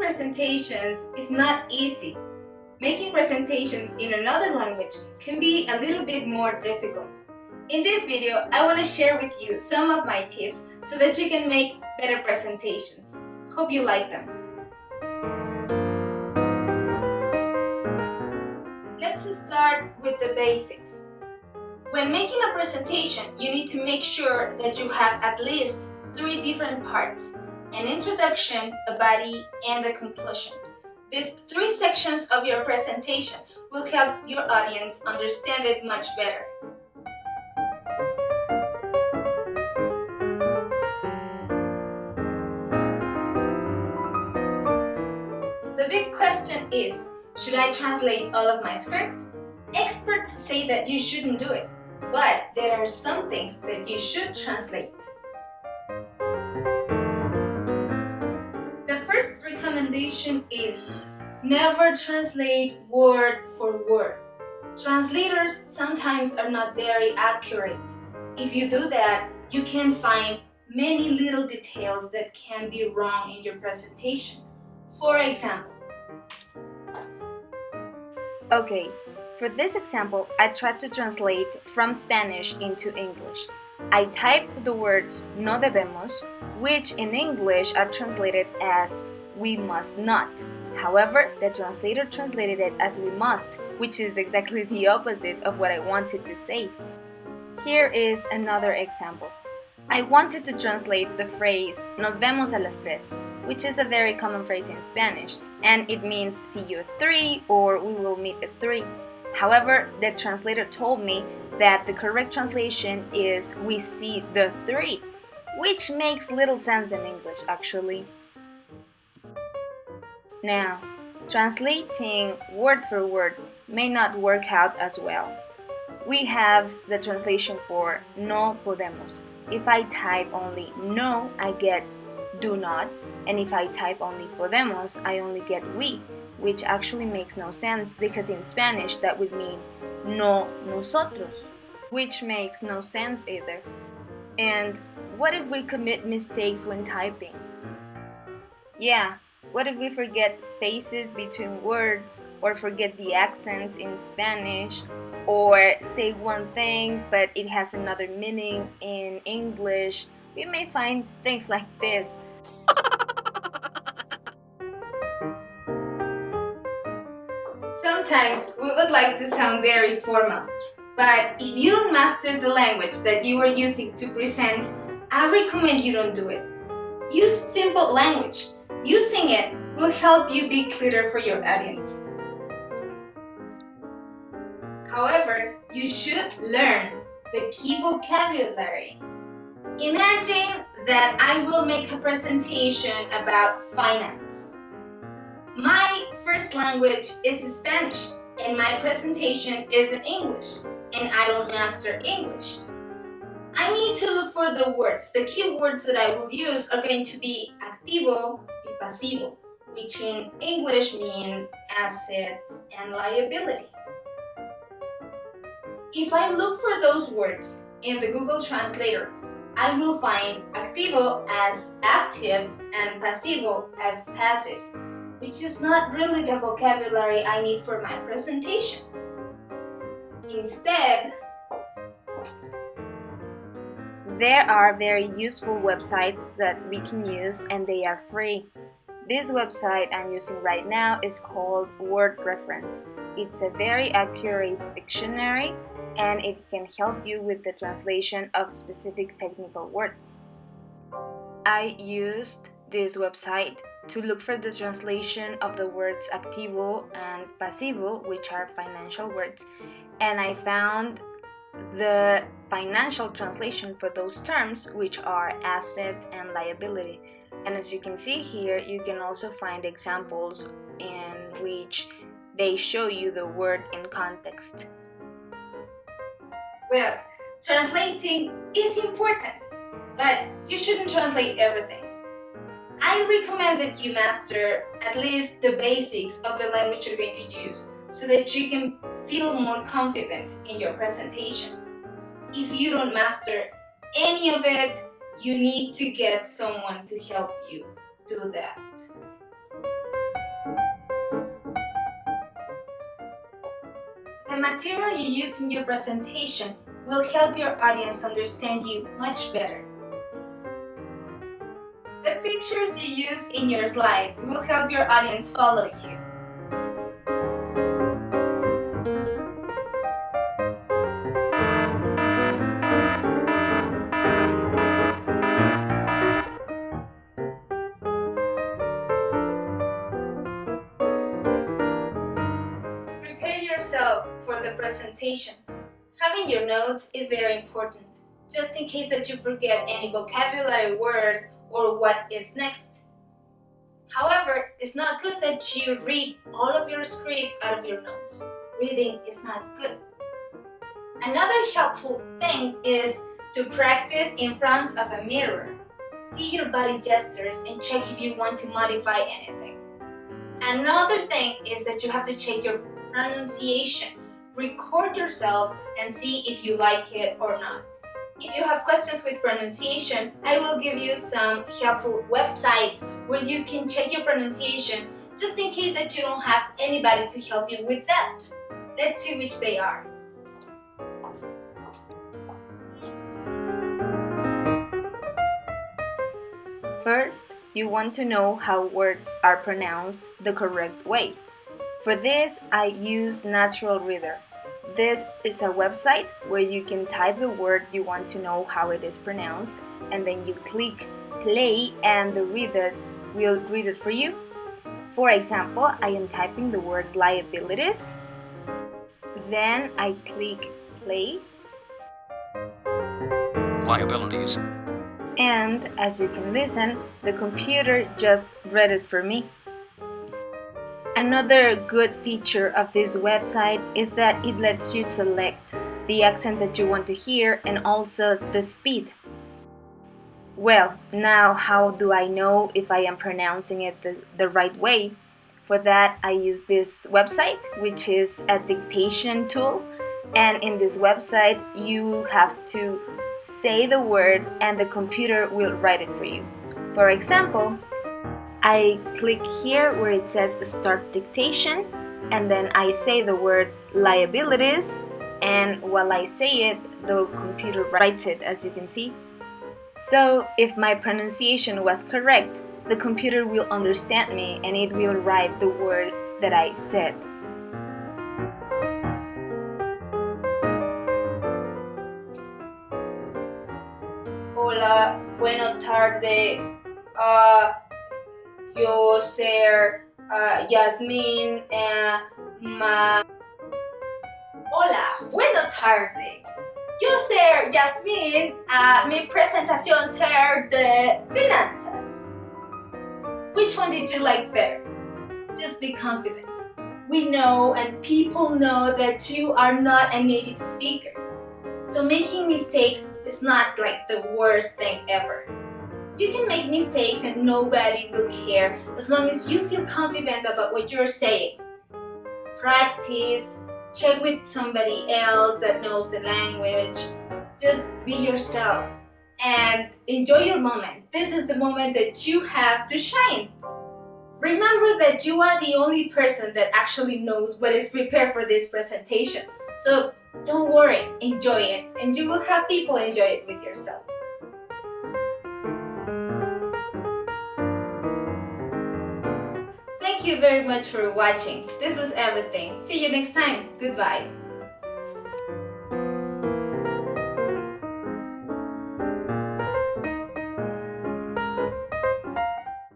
presentations is not easy. Making presentations in another language can be a little bit more difficult. In this video, I want to share with you some of my tips so that you can make better presentations. Hope you like them. Let's start with the basics. When making a presentation, you need to make sure that you have at least 3 different parts: an introduction, a body, and a conclusion. These 3 sections of your presentation will help your audience understand it much better. The big question is, should I translate all of my script? Experts say that you shouldn't do it, but there are some things that you should translate. The first recommendation is never translate word for word. Translators sometimes are not very accurate. If you do that, you can find many little details that can be wrong in your presentation. For example, Okay, for this example, I tried to translate from Spanish into English. I typed the words no debemos, which in English are translated as we must not. However, the translator translated it as we must, which is exactly the opposite of what I wanted to say. Here is another example. I wanted to translate the phrase nos vemos a las 3, which is a very common phrase in Spanish, and it means see you at 3 or we will meet at 3. However, the translator told me that the correct translation is we see the 3, which makes little sense in English actually. Now, translating word for word may not work out as well. We have the translation for no podemos. If I type only no, I get do not, and if I type only podemos, I only get we, which actually makes no sense because in Spanish that would mean no nosotros, which makes no sense either. And what if we commit mistakes when typing? Yeah, what if we forget spaces between words or forget the accents in Spanish or say one thing but it has another meaning in English? We may find things like this. sometimes we would like to sound very formal, but if you don't master the language that you are using to present, I recommend you don't do it. Use simple language. Using it will help you be clearer for your audience. However, you should learn the key vocabulary. Imagine that I will make a presentation about finance. My first language is Spanish, and my presentation is in English, and I don't master English. I need to look for the words. The key words that I will use are going to be activo y pasivo, which in English mean asset and liability. If I look for those words in the Google Translator, I will find activo as active and pasivo as passive, which is not really the vocabulary I need for my presentation. Instead, there are very useful websites that we can use and they are free. This website I'm using right now is called Word Reference. It's a very accurate dictionary and it can help you with the translation of specific technical words. I used this website to look for the translation of the words activo and pasivo, which are financial words, and I found the financial translation for those terms, which are asset and liability. And as you can see here, you can also find examples in which they show you the word in context. well, translating is important, but you shouldn't translate everything. I recommend that you master at least the basics of the language you're going to use so that you can feel more confident in your presentation. If you don't master any of it, you need to get someone to help you do that. The material you use in your presentation will help your audience understand you much better. The pictures you use in your slides will help your audience follow you. Prepare yourself for the presentation. Having your notes is very important, just in case that you forget any vocabulary word or what is next. However, it's not good that you read all of your script out of your notes. Reading is not good. Another helpful thing is to practice in front of a mirror. See your body gestures and check if you want to modify anything. Another thing is that you have to check your pronunciation. Record yourself and see if you like it or not. If you have questions with pronunciation, I will give you some helpful websites where you can check your pronunciation just in case that you don't have anybody to help you with that. Let's see which they are. First, you want to know how words are pronounced the correct way. For this, I use Natural Reader. This is a website where you can type the word you want to know how it is pronounced, and then you click play and the reader will read it for you. For example, I am typing the word liabilities. Then I click play. Liabilities. And as you can listen, the computer just read it for me. Another good feature of this website is that it lets you select the accent that you want to hear and also the speed. Well, now how do I know if I am pronouncing it the right way? For that, I use this website, which is a dictation tool. And in this website, you have to say the word and the computer will write it for you. For example, I click here where it says start dictation, and then I say the word liabilities, and while I say it, the computer writes it, as you can see. So if my pronunciation was correct, the computer will understand me and it will write the word that I said. Hola, buenas tardes. Yo soy Yasmin. Hola, buenas tardes. Yo soy Yasmin. Mi presentación es de finanzas. Which one did you like better? Just be confident. We know and people know that you are not a native speaker. So making mistakes is not like the worst thing ever. You can make mistakes and nobody will care as long as you feel confident about what you're saying. Practice, check with somebody else that knows the language. Just be yourself and enjoy your moment. This is the moment that you have to shine. Remember that you are the only person that actually knows what is prepared for this presentation. So don't worry, enjoy it, and you will have people enjoy it with yourself. Thank you very much for watching. This was everything. See you next time. Goodbye.